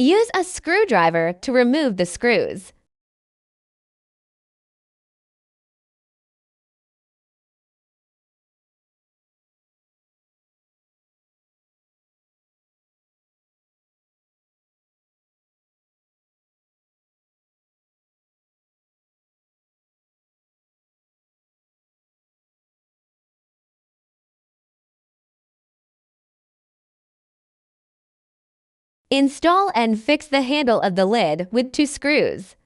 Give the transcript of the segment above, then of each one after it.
Use a screwdriver to remove the screws. Install and fix the handle of the lid with 2 screws.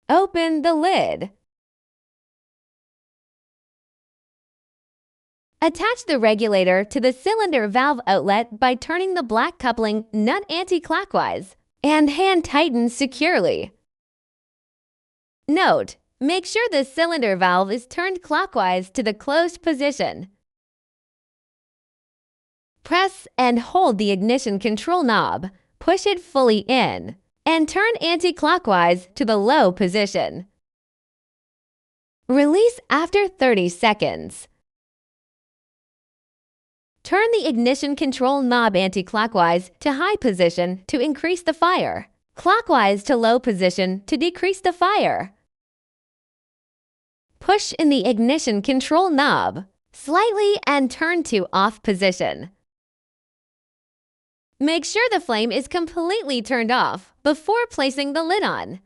Open the lid. Attach the regulator to the cylinder valve outlet by turning the black coupling nut anti-clockwise and hand tighten securely. Note: make sure the cylinder valve is turned clockwise to the closed position. Press and hold the ignition control knob, push it fully in, and turn anti-clockwise to the low position. Release after 30 seconds. Turn the ignition control knob anti-clockwise to high position to increase the fire, clockwise to low position to decrease the fire. Push in the ignition control knob slightly and turn to off position. Make sure the flame is completely turned off before placing the lid on.